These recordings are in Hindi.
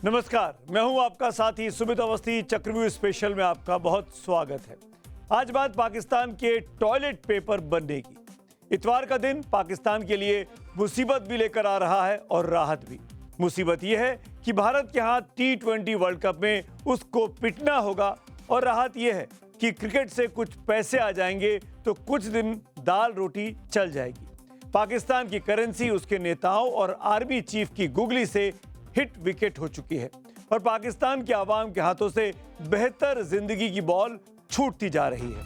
नमस्कार, मैं हूं आपका साथी सुमित अवस्थी। चक्रव्यूह स्पेशल में आपका बहुत स्वागत है। आज बात पाकिस्तान के टॉयलेट पेपर बनने की। इतवार का दिन पाकिस्तान के लिए मुसीबत भी लेकर आ रहा है और राहत भी। मुसीबत यह है कि भारत के हाथ T20 वर्ल्ड कप में उसको पिटना होगा, और राहत यह है कि क्रिकेट से कुछ पैसे आ जाएंगे तो कुछ दिन दाल रोटी चल जाएगी। पाकिस्तान की करेंसी उसके नेताओं और आर्मी चीफ की गुगली से हिट विकेट हो चुकी है, और पाकिस्तान के आवाम के हाथों से बेहतर जिंदगी की बॉल छूटती जा रही है।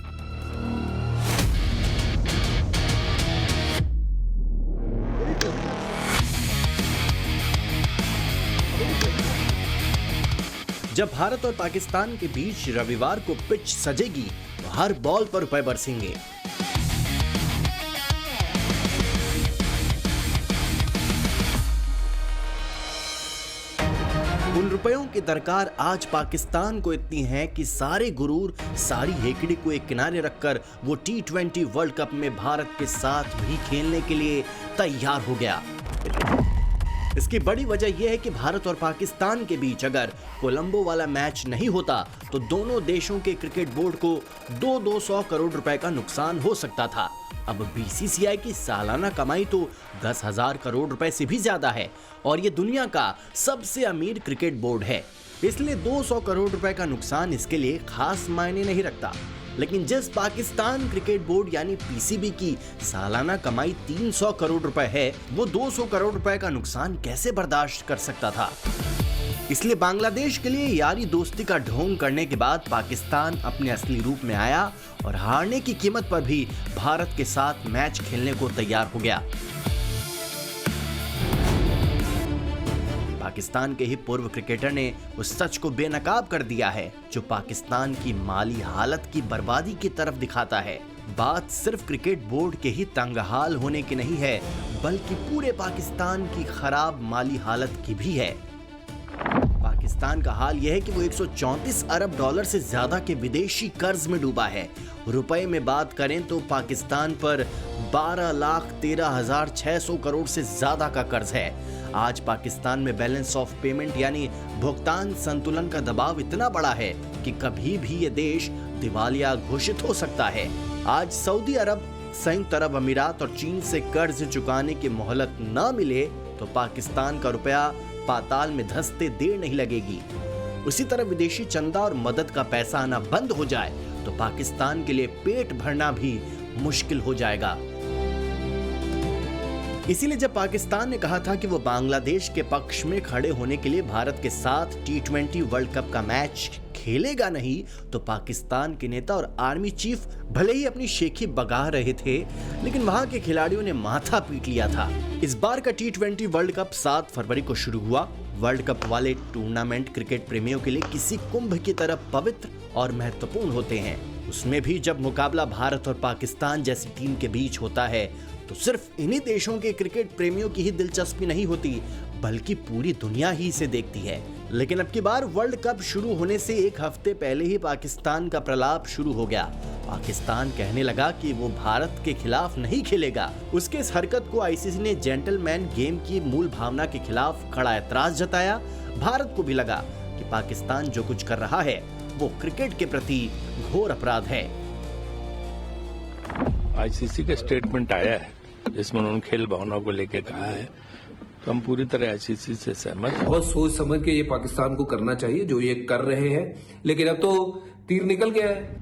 जब भारत और पाकिस्तान के बीच रविवार को पिच सजेगी तो हर बॉल पर रुपए बरसेंगे। उन रुपयों की दरकार आज पाकिस्तान को इतनी है कि सारे गुरूर, सारी हेकड़ी को एक किनारे रखकर वो T20 वर्ल्ड कप में भारत के साथ भी खेलने के लिए तैयार हो गया। इसकी बड़ी वजह यह है कि भारत और पाकिस्तान के बीच अगर कोलंबो वाला मैच नहीं होता तो दोनों देशों के क्रिकेट बोर्ड को 200 करोड़ रुपए का नुकसान हो सकता था। अब BCCI की सालाना कमाई तो 10,000 करोड़ रुपए से भी ज्यादा है, और ये दुनिया का सबसे अमीर क्रिकेट बोर्ड है। इसलिए 200 करोड़ रुपए का नुकसान इसके लिए खास मायने नहीं रखता। लेकिन जिस पाकिस्तान क्रिकेट बोर्ड यानी PCB की सालाना कमाई 300 करोड़ रुपए है, वो 200 करोड़ रुपए का नुकसान कैसे बर्दाश्त कर सकता था। इसलिए बांग्लादेश के लिए यारी दोस्ती का ढोंग करने के बाद पाकिस्तान अपने असली रूप में आया और हारने की कीमत पर भी भारत के साथ मैच खेलने को तैयार हो गया। पाकिस्तान के ही पूर्व क्रिकेटर ने उस सच को बेनकाब कर दिया है जो पाकिस्तान की माली हालत की बर्बादी की तरफ दिखाता है। बात सिर्फ क्रिकेट बोर्ड के ही तंगहाल होने की नहीं है, बल्कि पूरे पाकिस्तान की खराब माली हालत की भी है। पाकिस्तान का हाल यह है कि वो 134 अरब डॉलर से ज्यादा के विदेशी कर्ज में डूबा है। रुपए में बात करें तो पाकिस्तान पर 12,13,600 करोड़ से ज्यादा का कर्ज है। आज पाकिस्तान में बैलेंस ऑफ पेमेंट यानी भुगतान संतुलन का दबाव इतना बड़ा है कि कभी भी ये देश दिवालिया घोषित हो सकता है। आज सऊदी अरब, संयुक्त अरब अमीरात और चीन से कर्ज चुकाने की मोहलत न मिले तो पाकिस्तान का रुपया पाताल में धंसते देर नहीं लगेगी। उसी तरह विदेशी चंदा और मदद का पैसा आना बंद हो जाए तो पाकिस्तान के लिए पेट भरना भी मुश्किल हो जाएगा। इसीलिए जब पाकिस्तान ने कहा था कि वो बांग्लादेश के पक्ष में खड़े होने के लिए भारत के साथ T20 वर्ल्ड कप का मैच खेलेगा नहीं, तो पाकिस्तान के नेता और आर्मी चीफ भले ही अपनी शेखी बगा रहे थे, लेकिन वहां के खिलाड़ियों ने माथा पीट लिया था। इस बार का T20 वर्ल्ड कप 7 फरवरी को शुरू हुआ। वर्ल्ड कप वाले टूर्नामेंट क्रिकेट प्रेमियों के लिए किसी कुंभ की तरह पवित्र और महत्वपूर्ण होते हैं। उसमें भी जब मुकाबला भारत और पाकिस्तान जैसी टीम के बीच होता है तो सिर्फ इन्हीं देशों के क्रिकेट प्रेमियों की ही दिलचस्पी नहीं होती, बल्कि पूरी दुनिया ही इसे देखती है। लेकिन अब की बार वर्ल्ड कप शुरू होने से एक हफ्ते पहले ही पाकिस्तान का प्रलाप शुरू हो गया। पाकिस्तान कहने लगा कि वो भारत के खिलाफ नहीं खेलेगा। उसके इस हरकत को ICC ने जेंटलमैन गेम की मूल भावना के खिलाफ खड़ा ऐतराज जताया। भारत को भी लगा कि पाकिस्तान जो कुछ कर रहा है वो क्रिकेट के प्रति घोर अपराध है। ICC का स्टेटमेंट आया है जिसमें उन्होंने खेल भावना को लेकर कहा है, तो हम पूरी तरह ICC से सहमत हैं। बहुत सोच समझ के ये पाकिस्तान को करना चाहिए जो ये कर रहे हैं, लेकिन अब तो तीर निकल गया है।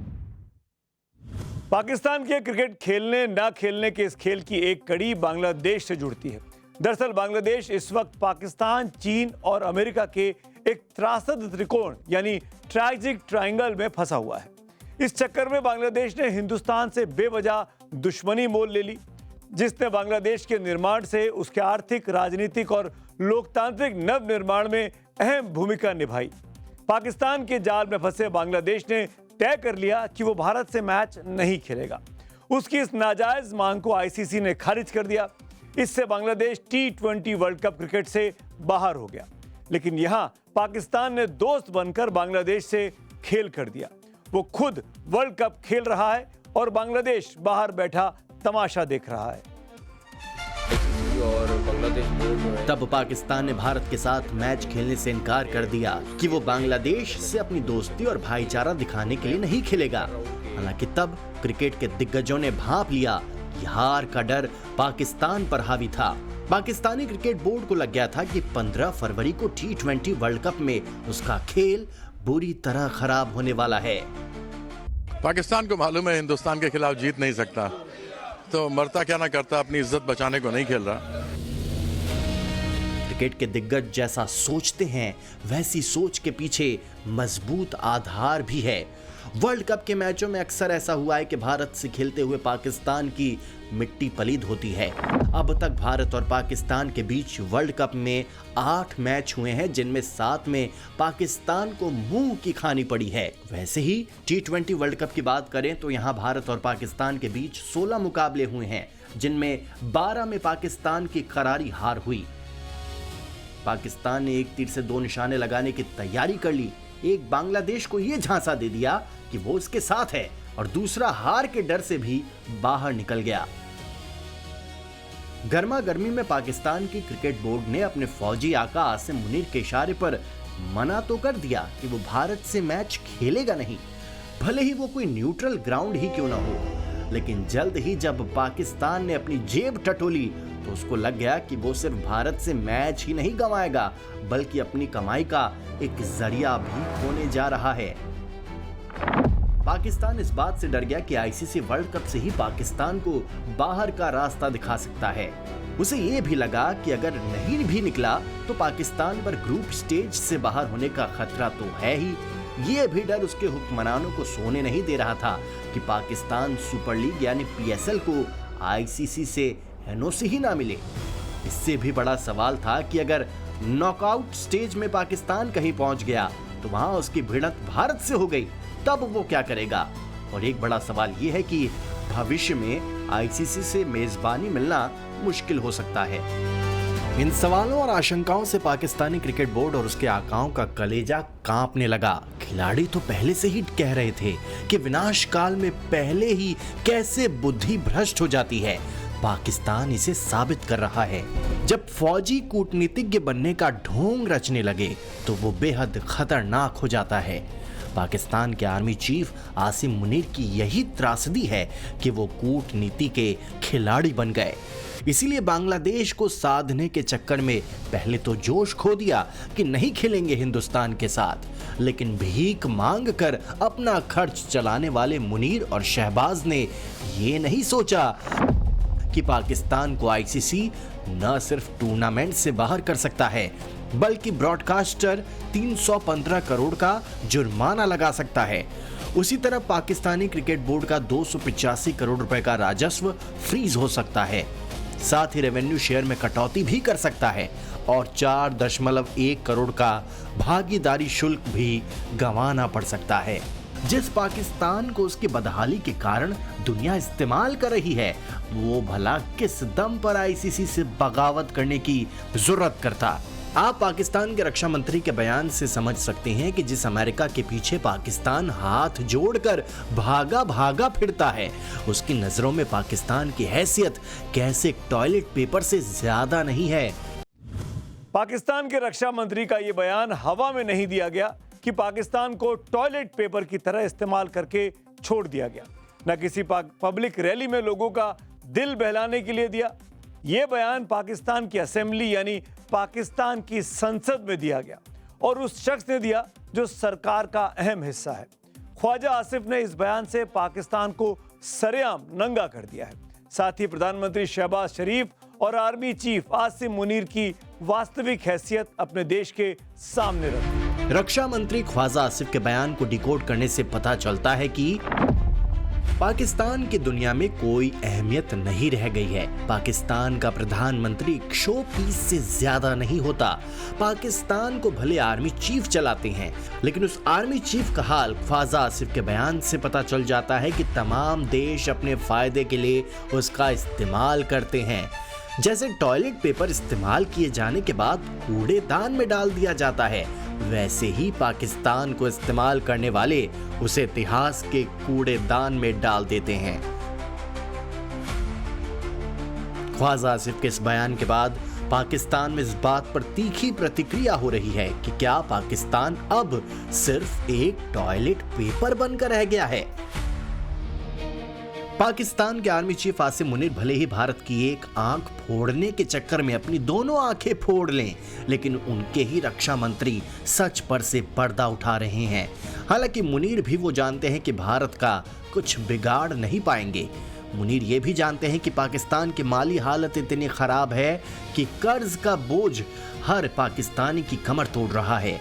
पाकिस्तान के क्रिकेट खेलने ना खेलने के इस खेल की एक कड़ी बांग्लादेश से जुड़ती है। दरअसल बांग्लादेश इस वक्त पाकिस्तान, चीन और अमेरिका के एक त्रासद त्रिकोण यानी ट्रैजिक ट्रायंगल में फंसा हुआ है। इस चक्कर में बांग्लादेश ने हिंदुस्तान से बेवजह दुश्मनी मोल ले ली, जिसने बांग्लादेश के निर्माण से उसके आर्थिक, राजनीतिक और लोकतांत्रिक नव निर्माण में अहम भूमिका निभाई। पाकिस्तान के जाल में फंसे बांग्लादेश ने तय कर लिया कि वो भारत से मैच नहीं खेलेगा। उसकी इस नाजायज मांग को ICC ने खारिज कर दिया। इससे Bangladesh T20 world cup cricket से बाहर हो गया। लेकिन यहां पाकिस्तान ने दोस्त बनकर बांग्लादेश से खेल कर दिया। वो खुद वर्ल्ड कप खेल रहा है और बांग्लादेश बाहर बैठा तमाशा देख रहा है। और बांग्लादेश बोर्ड जो है, तब पाकिस्तान ने भारत के साथ मैच खेलने से इनकार कर दिया कि वो बांग्लादेश से अपनी दोस्ती और भाईचारा दिखाने के लिए नहीं खेलेगा। हालांकि तब क्रिकेट के दिग्गजों ने भांप लिया कि हार का डर पाकिस्तान पर हावी था। पाकिस्तानी क्रिकेट बोर्ड को लग गया था कि 15 फरवरी को T20 वर्ल्ड कप में उसका खेल बुरी तरह खराब होने वाला है। पाकिस्तान को मालूम है हिंदुस्तान के खिलाफ जीत नहीं सकता, तो मरता क्या ना करता, अपनी इज्जत बचाने को नहीं खेल रहा। क्रिकेट के दिग्गज जैसा सोचते हैं वैसी सोच के पीछे मजबूत आधार भी है। वर्ल्ड कप के मैचों में अक्सर ऐसा हुआ है कि भारत से खेलते हुए पाकिस्तान की मिट्टी पलीद होती है। अब तक भारत और पाकिस्तान के बीच वर्ल्ड कप में 8 मैच हुए हैं, जिनमें 7 में पाकिस्तान को मुंह की खानी पड़ी है। वैसे ही T20 वर्ल्ड कप की बात करें तो यहां भारत और पाकिस्तान के बीच 16 मुकाबले हुए हैं, जिनमें 12 में पाकिस्तान की करारी हार हुई। पाकिस्तान ने एक तीर से 2 निशाने लगाने की तैयारी कर ली। एक बांग्लादेश को यह झांसा दे दिया कि वो उसके साथ है, और दूसरा हार के डर से भी बाहर निकल गया। गर्मा गर्मी में पाकिस्तान की क्रिकेट बोर्ड ने अपने फौजी आका आसिम मुनीर के इशारे पर मना तो कर दिया कि वो भारत से मैच खेलेगा नहीं, भले ही वो कोई न्यूट्रल ग्राउंड ही क्यों ना हो। लेकिन जल्द ही जब पाकिस्तान ने अपनी जेब टटोली तो उसको लग गया कि वो सिर्फ भारत से मैच ही नहीं गंवाएगा, बल्कि अपनी कमाई का एक जरिया भी खोने जा रहा है। पाकिस्तान इस बात से डर गया कि आईसीसी वर्ल्ड कप से ही पाकिस्तान को बाहर का रास्ता दिखा सकता है। उसे ये भी लगा कि अगर नहीं भी निकला तो पाकिस्तान पर ग्रुप स्टेज से बाहर होने का खतरा तो है ही। ये भी डर उसके हुक्मरानों को सोने नहीं दे रहा था कि पाकिस्तान सुपर लीग यानी PSL को आईसीसी से एनओसी ही ना मिले। इससे भी बड़ा सवाल था कि अगर नॉकआउट स्टेज में पाकिस्तान कहीं पहुंच गया तो वहां उसकी भिड़ंत भारत से हो गई, तब वो क्या करेगा। और एक बड़ा सवाल ये है कि भविष्य में आईसीसी से मेजबानी मिलना मुश्किल हो सकता है। इन सवालों और आशंकाओं से पाकिस्तानी क्रिकेट बोर्ड और उसके आकाओं का कलेजा कांपने लगा। खिलाड़ी तो पहले से ही कह रहे थे कि विनाश काल में पहले ही कैसे बुद्धि भ्रष्ट हो जाती है। पाकिस्तान इसे साबित कर रहा है। जब फौजी कूटनीतिज्ञ बनने का ढोंग रचने लगे तो वो बेहद खतरनाक हो जाता है। पाकिस्तान के आर्मी चीफ आसिम मुनीर की यही त्रासदी है कि वो कूटनीति के खिलाड़ी बन गए। इसीलिए बांग्लादेश को साधने के चक्कर में पहले तो जोश खो दिया कि नहीं खेलेंगे हिंदुस्तान के साथ, लेकिन भीख मांग कर अपना खर्च चलाने वाले मुनीर और शहबाज ने ये नहीं सोचा कि पाकिस्तान को आईसीसी न सिर्फ टूर्नामेंट से बाहर कर सकता है, बल्कि ब्रॉडकास्टर 315 करोड़ का जुर्माना लगा सकता है। उसी तरह पाकिस्तानी क्रिकेट बोर्ड का 285 करोड़ रुपए का राजस्व फ्रीज हो सकता है। साथ ही रेवेन्यू शेयर में कटौती भी कर सकता है और 4.1 करोड़ का भागीदारी शुल्क भी गंवाना पड़ सकता है। जिस पाकिस्तान को उसकी बदहाली के कारण दुनिया इस्तेमाल कर रही है, वो भला किस दम पर आईसीसी से बगावत करने की जरूरत करता। आप पाकिस्तान के रक्षा मंत्री के बयान से समझ सकते हैं कि जिस अमेरिका के पीछे पाकिस्तान हाथ जोड़कर भागा भागा फिरता है, उसकी नजरों में पाकिस्तान की हैसियत कैसे टॉयलेट पेपर से ज्यादा नहीं है। पाकिस्तान के रक्षा मंत्री का ये बयान हवा में नहीं दिया गया कि पाकिस्तान को टॉयलेट पेपर की तरह इस्तेमाल करके छोड़ दिया गया, न किसी पब्लिक रैली में लोगों का दिल बहलाने के लिए दिया। ये बयान पाकिस्तान की असेंबली यानी पाकिस्तान की संसद में दिया गया और उस शख्स ने दिया जो सरकार का अहम हिस्सा है। ख्वाजा आसिफ ने इस बयान से पाकिस्तान को सरेआम नंगा कर दिया है। साथ ही प्रधानमंत्री शहबाज शरीफ और आर्मी चीफ आसिम मुनीर की वास्तविक हैसियत अपने देश के सामने रखी। रक्षा मंत्री ख्वाजा आसिफ के बयान को डिकोड करने से पता चलता है कि पाकिस्तान की दुनिया में कोई अहमियत नहीं रह गई है। पाकिस्तान का प्रधानमंत्री शो पीस से ज्यादा नहीं होता। पाकिस्तान को भले आर्मी चीफ चलाते हैं, लेकिन उस आर्मी चीफ का हाल ख्वाजा आसिफ के बयान से पता चल जाता है कि तमाम देश अपने फायदे के लिए उसका इस्तेमाल करते हैं। जैसे टॉयलेट पेपर इस्तेमाल किए जाने के बाद कूड़ेदान में डाल दिया जाता है, वैसे ही पाकिस्तान को इस्तेमाल करने वाले उसे इतिहास के कूड़ेदान में डाल देते हैं। ख्वाजा आसिफ के इस बयान के बाद पाकिस्तान में इस बात पर तीखी प्रतिक्रिया हो रही है कि क्या पाकिस्तान अब सिर्फ एक टॉयलेट पेपर बनकर रह गया है। पाकिस्तान के आर्मी चीफ आसिम मुनीर भले ही भारत की एक आंख फोड़ने के चक्कर में अपनी दोनों आंखें फोड़ लें, लेकिन उनके ही रक्षा मंत्री सच पर से पर्दा उठा रहे हैं। हालांकि मुनीर भी वो जानते हैं कि भारत का कुछ बिगाड़ नहीं पाएंगे। मुनीर ये भी जानते हैं कि पाकिस्तान की माली हालत इतनी खराब है कि कर्ज का बोझ हर पाकिस्तानी की कमर तोड़ रहा है।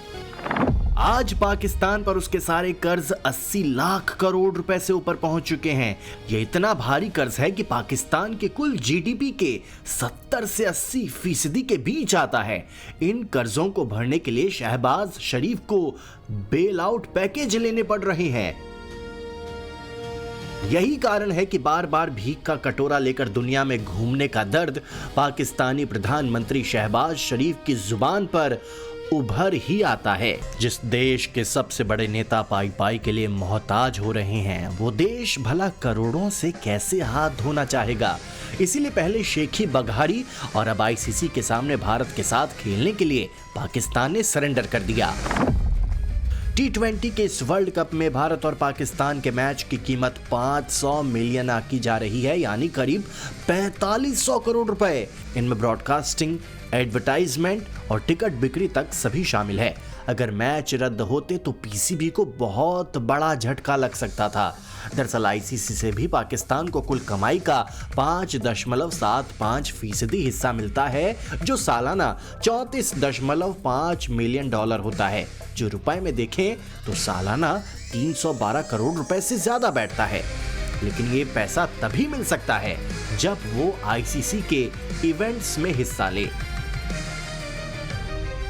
आज पाकिस्तान पर उसके सारे कर्ज 80 लाख करोड़ रुपए से ऊपर पहुंच चुके हैं। यह इतना भारी कर्ज है कि पाकिस्तान के कुल जीडीपी के 70 से 80% के बीच आता है। इन कर्जों को भरने के लिए शहबाज शरीफ को बेल आउट पैकेज लेने पड़ रहे हैं। यही कारण है कि बार बार भीख का कटोरा लेकर दुनिया में घूमने का दर्द पाकिस्तानी प्रधानमंत्री शहबाज शरीफ की जुबान पर उभर ही आता है। जिस देश के सबसे बड़े नेता पाई पाई के लिए मोहताज हो रहे हैं, वो देश भला करोड़ों से कैसे हाथ धोना चाहेगा। इसीलिए पहले शेखी बघारी और अब आईसीसी के सामने भारत के साथ खेलने के लिए पाकिस्तान ने सरेंडर कर दिया। T20 के इस वर्ल्ड कप में भारत और पाकिस्तान के मैच की कीमत 500 मिलियन आकी जा रही है, यानी करीब 4500 करोड़ रुपए। इनमें ब्रॉडकास्टिंग, एडवर्टाइजमेंट और टिकट बिक्री तक सभी शामिल है। अगर मैच रद्द होते तो पीसीबी को बहुत बड़ा झटका लग सकता था। दरअसल आईसीसी से भी पाकिस्तान को कुल कमाई का 5.75% हिस्सा मिलता है, जो सालाना $34.5 मिलियन होता है, जो रुपए में देखें तो सालाना 312 करोड़ रुपए से ज्यादा बैठता है। लेकिन ये पैसा तभी मिल सकता है जब वो आईसीसी के इवेंट्स में हिस्सा ले।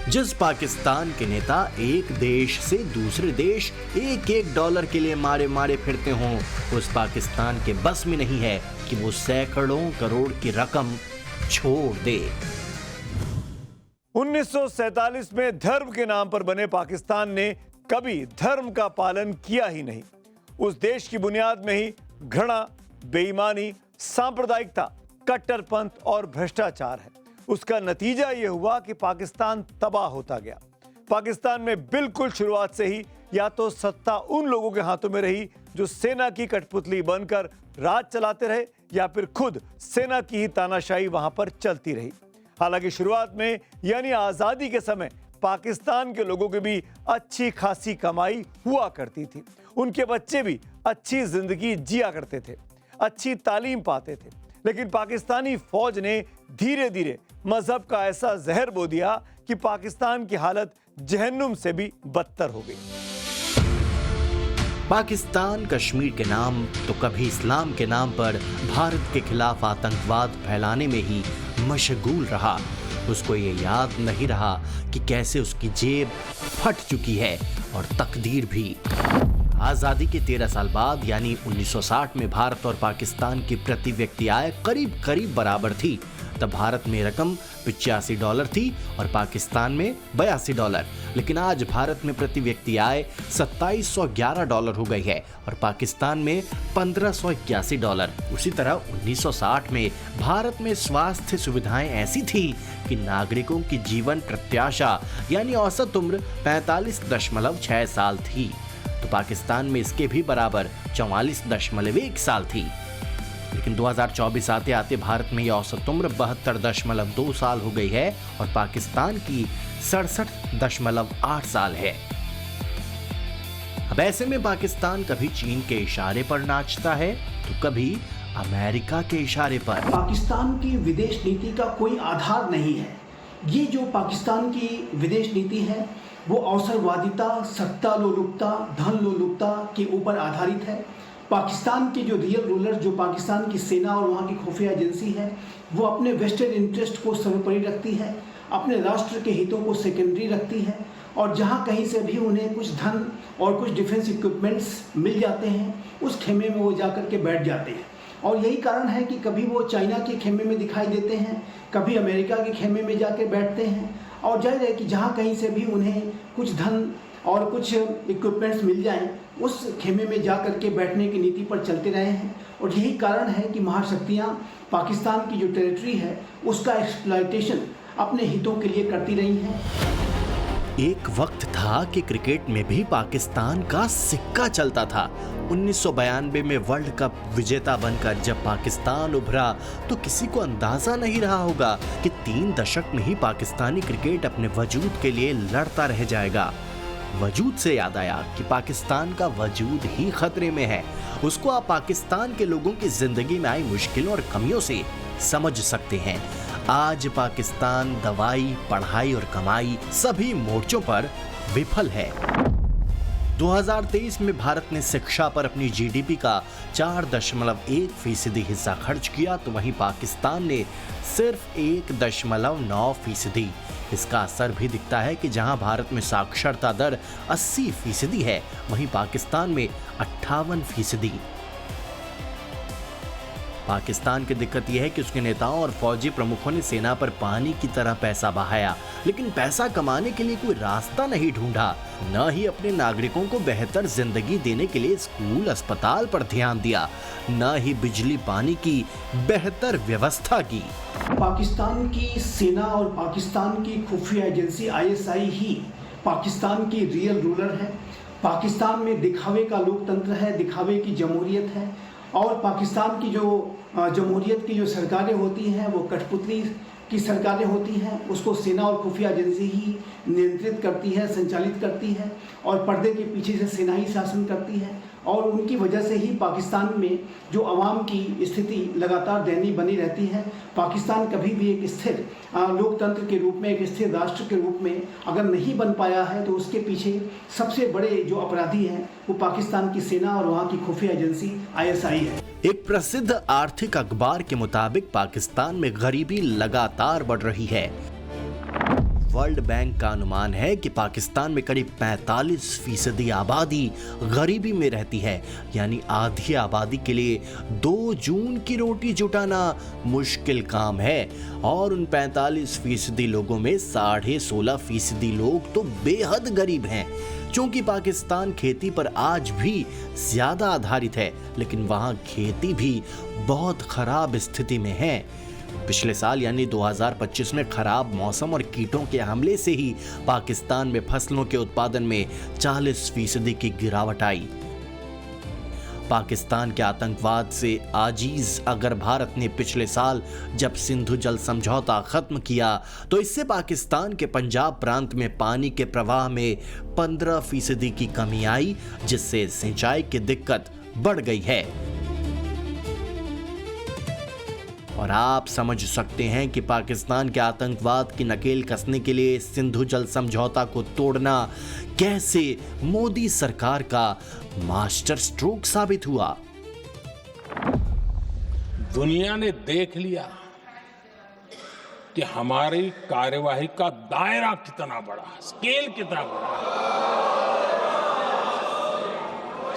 जिस पाकिस्तान के नेता एक देश से दूसरे देश $1 के लिए मारे मारे फिरते हों, उस पाकिस्तान के बस में नहीं है कि वो सैकड़ों करोड़ की रकम छोड़ दे। 1947 में धर्म के नाम पर बने पाकिस्तान ने कभी धर्म का पालन किया ही नहीं। उस देश की बुनियाद में ही घृणा, बेईमानी, सांप्रदायिकता, कट्टरपंथ और भ्रष्टाचार है। उसका नतीजा यह हुआ कि पाकिस्तान तबाह होता गया। पाकिस्तान में बिल्कुल शुरुआत से ही या तो सत्ता उन लोगों के हाथों में रही जो सेना की कठपुतली बनकर राज चलाते रहे, या फिर खुद सेना की ही तानाशाही वहां पर चलती रही। हालांकि शुरुआत में यानी आजादी के समय पाकिस्तान के लोगों की भी अच्छी खासी कमाई हुआ करती थी। उनके बच्चे भी अच्छी जिंदगी जिया करते थे, अच्छी तालीम पाते थे। लेकिन पाकिस्तानी फौज ने धीरे धीरे मजहब का ऐसा जहर बो दिया कि पाकिस्तान की हालत जहन्नुम से भी बदतर हो गई। पाकिस्तान कश्मीर के नाम तो कभी इस्लाम के नाम पर भारत के खिलाफ आतंकवाद फैलाने में ही मशगूल रहा। उसको ये याद नहीं रहा कि कैसे उसकी जेब फट चुकी है और तकदीर भी। आज़ादी के 13 साल बाद यानी 1960 में भारत और पाकिस्तान की प्रति व्यक्ति आय करीब करीब बराबर थी। तब भारत में रकम $85 थी और पाकिस्तान में $82। लेकिन आज भारत में प्रति व्यक्ति आय $2711 हो गई है और पाकिस्तान में $1581। उसी तरह 1960 में भारत में स्वास्थ्य सुविधाएं ऐसी थी कि नागरिकों की जीवन प्रत्याशा यानी औसत उम्र 45.6 साल थी, तो पाकिस्तान में इसके भी बराबर 44.1 साल थी। लेकिन 2024 आते आते भारत में यह औसत उम्र 72.2 साल हो गई है और पाकिस्तान की 67.8 साल है। अब ऐसे में पाकिस्तान कभी चीन के इशारे पर नाचता है तो कभी अमेरिका के इशारे पर। पाकिस्तान की विदेश नीति का कोई आधार नहीं है। ये जो पाकिस्तान की विदेश नीति है वो अवसरवादिता, सत्ता लोलुपता, धन लोलुपता के ऊपर आधारित है। पाकिस्तान के जो रियल रूलर, जो पाकिस्तान की सेना और वहाँ की खुफिया एजेंसी है, वो अपने वेस्टर्न इंटरेस्ट को सर्वोपरि रखती है, अपने राष्ट्र के हितों को सेकेंडरी रखती है और जहाँ कहीं से भी उन्हें कुछ धन और कुछ डिफेंस इक्विपमेंट्स मिल जाते हैं उस खेमे में वो जाकर के बैठ जाते हैं। और यही कारण है कि कभी वो चाइना के खेमे में दिखाई देते हैं, कभी अमेरिका के खेमे में जाकर बैठते हैं और जाहिर है कि जहाँ कहीं से भी उन्हें कुछ धन और कुछ इक्विपमेंट्स मिल जाएं उस खेमे में जा कर के बैठने की नीति पर चलते रहे हैं। और यही कारण है कि महाशक्तियाँ पाकिस्तान की जो टेरिटरी है उसका एक्सप्लॉयटेशन अपने हितों के लिए करती रही हैं। एक वक्त था कि क्रिकेट में भी पाकिस्तान का सिक्का चलता था। 1992 में वर्ल्ड कप विजेता बनकर जब पाकिस्तान उभरा तो किसी को अंदाजा नहीं रहा होगा कि 3 दशक में ही पाकिस्तानी क्रिकेट अपने वजूद के लिए लड़ता रह जाएगा। वजूद से याद आया कि पाकिस्तान का वजूद ही खतरे में है। उसको आप पाकिस्तान के लोगों की जिंदगी में आई मुश्किलों और कमियों से समझ सकते हैं। आज पाकिस्तान दवाई, पढ़ाई और कमाई सभी मोर्चों पर विफल है। 2023 में भारत ने शिक्षा पर अपनी जीडीपी का 4.1% हिस्सा खर्च किया, तो वहीं पाकिस्तान ने सिर्फ 1.9%। इसका असर भी दिखता है कि जहां भारत में साक्षरता दर 80% है, वहीं पाकिस्तान में 58%। पाकिस्तान की दिक्कत यह है कि उसके नेताओं और फौजी प्रमुखों ने सेना पर पानी की तरह पैसा बहाया, लेकिन पैसा कमाने के लिए कोई रास्ता नहीं ढूंढा, न ही अपने नागरिकों को बेहतर जिंदगी देने के लिए स्कूल अस्पताल पर ध्यान दिया, न ही बिजली पानी की बेहतर व्यवस्था की। पाकिस्तान की सेना और पाकिस्तान की खुफिया एजेंसी ISI ही पाकिस्तान की रियल रूलर है। पाकिस्तान में दिखावे का लोकतंत्र है, दिखावे की जमहूरियत है, और पाकिस्तान की जो जमहूरियत की जो सरकारें होती हैं वो कठपुतली की सरकारें होती हैं। उसको सेना और खुफिया एजेंसी ही नियंत्रित करती है, संचालित करती है, और पर्दे के पीछे से सेना ही शासन करती है। और उनकी वजह से ही पाकिस्तान में जो आवाम की स्थिति लगातार दयनीय बनी रहती है। पाकिस्तान कभी भी एक स्थिर लोकतंत्र के रूप में, एक स्थिर राष्ट्र के रूप में अगर नहीं बन पाया है, तो उसके पीछे सबसे बड़े जो अपराधी हैं वो पाकिस्तान की सेना और वहाँ की खुफिया एजेंसी ISI है। एक प्रसिद्ध आर्थिक अखबार के मुताबिक पाकिस्तान में गरीबी लगातार बढ़ रही है। वर्ल्ड बैंक का अनुमान है कि पाकिस्तान में करीब 45% आबादी गरीबी में रहती है, यानी आधी आबादी के लिए 2 जून की रोटी जुटाना मुश्किल काम है। और उन 45% लोगों में 16.5% लोग तो बेहद गरीब हैं। चूंकि पाकिस्तान खेती पर आज भी ज्यादा आधारित है, लेकिन वहां खेती भी बहुत खराब स्थिति में है। पिछले साल यानी 2025 में खराब मौसम और कीटों के हमले से ही पाकिस्तान में फसलों के उत्पादन में 40% की गिरावट आई। पाकिस्तान के आतंकवाद से आजीज अगर भारत ने पिछले साल जब सिंधु जल समझौता खत्म किया, तो इससे पाकिस्तान के पंजाब प्रांत में पानी के प्रवाह में 15% की कमी आई, जिससे सिंचाई की दिक्कत बढ़ गई है। और आप समझ सकते हैं कि पाकिस्तान के आतंकवाद की नकेल कसने के लिए सिंधु जल समझौता को तोड़ना कैसे मोदी सरकार का मास्टर स्ट्रोक साबित हुआ। दुनिया ने देख लिया कि हमारी कार्यवाही का दायरा कितना बड़ा, स्केल कितना बड़ा।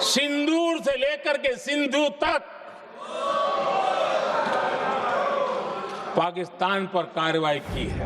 सिंदूर से लेकर के सिंधु तक पाकिस्तान पर कार्रवाई की है।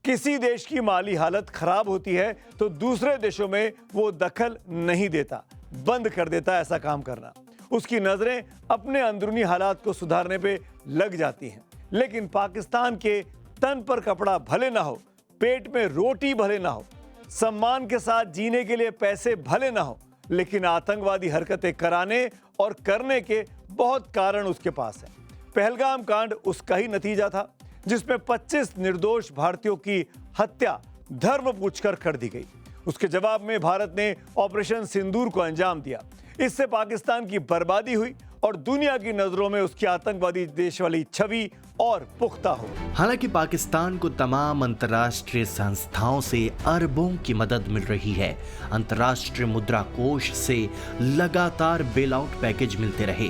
किसी देश की माली हालत खराब होती है तो दूसरे देशों में वो दखल नहीं देता, बंद कर देता है ऐसा काम करना। उसकी नजरें अपने अंदरूनी हालात को सुधारने पे लग जाती हैं। लेकिन पाकिस्तान के तन पर कपड़ा भले ना हो, पेट में रोटी भले ना हो, सम्मान के साथ जीने के लिए पैसे भले ना हो, लेकिन आतंकवादी हरकतें कराने और करने के बहुत कारण उसके पास है। पहलगाम कांड उसका ही नतीजा था, जिसमें 25 निर्दोष भारतीयों की हत्या धर्म पूछकर कर दी गई। उसके जवाब में भारत ने ऑपरेशन सिंदूर को अंजाम दिया। इससे पाकिस्तान की बर्बादी हुई और दुनिया की नजरों में उसकी आतंकवादी देश वाली छवि और पुख्ता हो। हालांकि पाकिस्तान को तमाम अंतर्राष्ट्रीय संस्थाओं से अरबों की मदद मिल रही है। अंतर्राष्ट्रीय मुद्रा कोष से लगातार बेल आउट पैकेज मिलते रहे।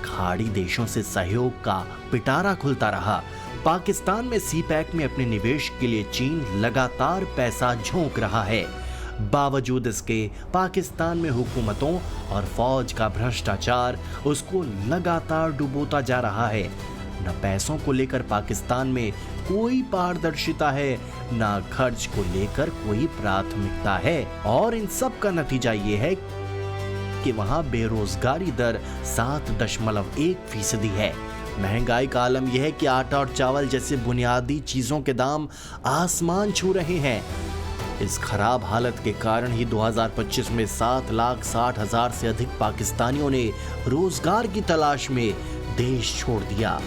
खाड़ी देशों से सहयोग का पिटारा खुलता रहा। पाकिस्तान में CPEC में अपने निवेश के लिए चीन लगातार पैसा झोंक रहा है। बावजूद इसके पाकिस्तान में हुकूमतों और फौज का भ्रष्टाचार उसको लगातार डुबोता जा रहा है। न पैसों को लेकर पाकिस्तान में कोई पारदर्शिता है, न खर्च को लेकर कोई प्राथमिकता है। और इन सब का नतीजा ये है कि वहां बेरोजगारी दर 7.1% है। महंगाई का आलम यह है कि आटा और चावल जैसे बुनियादी चीजों के दाम आसमान छू रहे हैं। इस खराब हालत के कारण ही 2025 में 7,60,000 से अधिक पाकिस्तानियों ने रोजगार की तलाश में देश छोड़ दिया।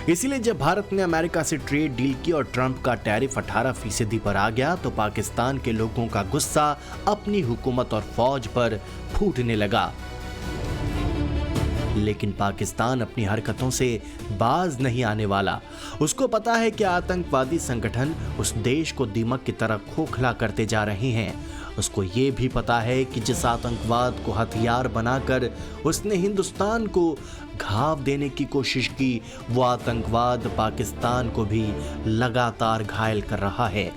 इसीलिए जब भारत ने अमेरिका से ट्रेड डील की और ट्रंप का टैरिफ 18% पर आ गया तो पाकिस्तान के लोगों का गुस्सा अपनी हुकूमत और फौज पर फूटने लगा। लेकिन पाकिस्तान अपनी हरकतों से बाज नहीं आने वाला। उसको पता है कि आतंकवादी संगठन उस देश को दीमक की तरह खोखला करते जा रहे हैं। उसको ये भी पता है कि जिस आतंकवाद को हथियार बनाकर उसने हिंदुस्तान को घाव देने की कोशिश की, वो आतंकवाद पाकिस्तान को भी लगातार घायल कर रहा है।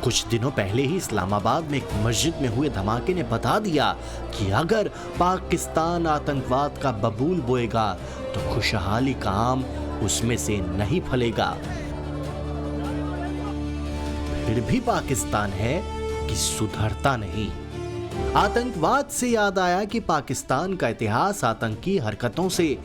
कुछ दिनों पहले ही इस्लामाबाद में एक मस्जिद में हुए धमाके ने बता दिया कि अगर पाकिस्तान आतंकवाद का बबूल बोएगा तो खुशहाली का आम उसमें से नहीं फलेगा। फिर भी पाकिस्तान है कि सुधरता नहीं। आतंकवाद से याद आया कि पाकिस्तान का इतिहास आतंकी हरकतों से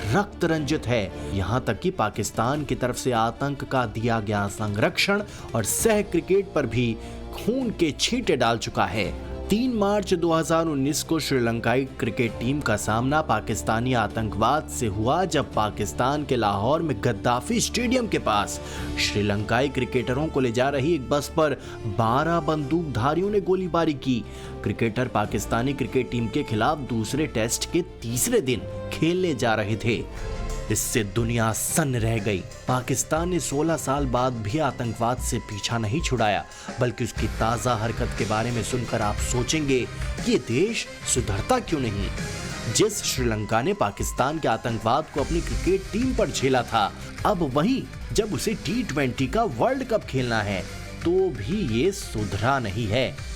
रक्त रंजित है। यहां तक कि पाकिस्तान की तरफ से आतंक का दिया गया संरक्षण और सह क्रिकेट पर भी खून के छींटे डाल चुका है। 3 मार्च 2019 को श्रीलंकाई क्रिकेट टीम का सामना पाकिस्तानी आतंकवाद से हुआ, जब पाकिस्तान के लाहौर में गद्दाफी स्टेडियम के पास श्रीलंकाई क्रिकेटरों को ले जा रही एक बस पर 12 बंदूकधारियों ने गोलीबारी की। क्रिकेटर पाकिस्तानी क्रिकेट टीम के खिलाफ दूसरे टेस्ट के तीसरे दिन खेलने जा रहे थे। इससे दुनिया सन्न रह गई। पाकिस्तान ने 16 साल बाद भी आतंकवाद से पीछा नहीं छुड़ाया, बल्कि उसकी ताजा हरकत के बारे में सुनकर आप सोचेंगे ये देश सुधरता क्यों नहीं। जिस श्रीलंका ने पाकिस्तान के आतंकवाद को अपनी क्रिकेट टीम पर झेला था, अब वहीं जब उसे T20 का वर्ल्ड कप खेलना है तो भी ये सुधरा नहीं है।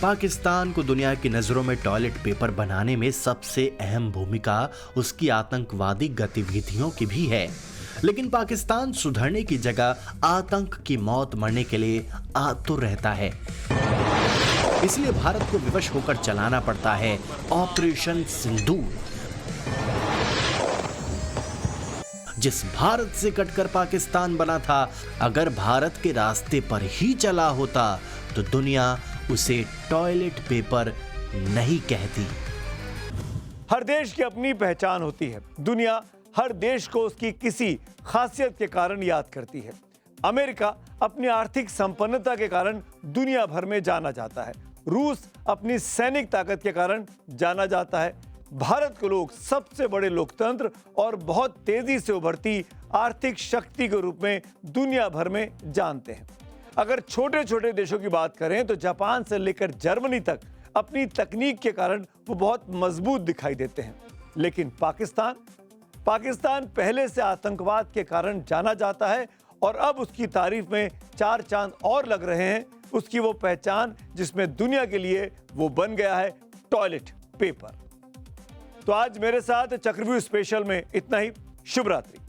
पाकिस्तान को दुनिया की नजरों में टॉयलेट पेपर बनाने में सबसे अहम भूमिका उसकी आतंकवादी गतिविधियों की भी है। लेकिन पाकिस्तान सुधरने की जगह आतंक की मौत मरने के लिए आतुर रहता है। इसलिए भारत को विवश होकर चलाना पड़ता है ऑपरेशन सिंदूर। जिस भारत से कटकर पाकिस्तान बना था, अगर भारत के रास्ते पर ही चला होता तो दुनिया उसे टॉयलेट पेपर नहीं कहती। हर देश की अपनी पहचान होती है। दुनिया हर देश को उसकी किसी खासियत के कारण याद करती है। अमेरिका अपनी आर्थिक संपन्नता के कारण दुनिया भर में जाना जाता है। रूस अपनी सैनिक ताकत के कारण जाना जाता है। भारत को लोग सबसे बड़े लोकतंत्र और बहुत तेजी से उभरती आर्थिक शक्ति के रूप में दुनिया भर में जानते हैं। अगर छोटे छोटे देशों की बात करें तो जापान से लेकर जर्मनी तक अपनी तकनीक के कारण वो बहुत मजबूत दिखाई देते हैं। लेकिन पाकिस्तान पहले से आतंकवाद के कारण जाना जाता है और अब उसकी तारीफ में 4 चांद और लग रहे हैं। उसकी वो पहचान जिसमें दुनिया के लिए वो बन गया है टॉयलेट पेपर। तो आज मेरे साथ चक्रव्यूह स्पेशल में इतना ही। शुभ रात्रि।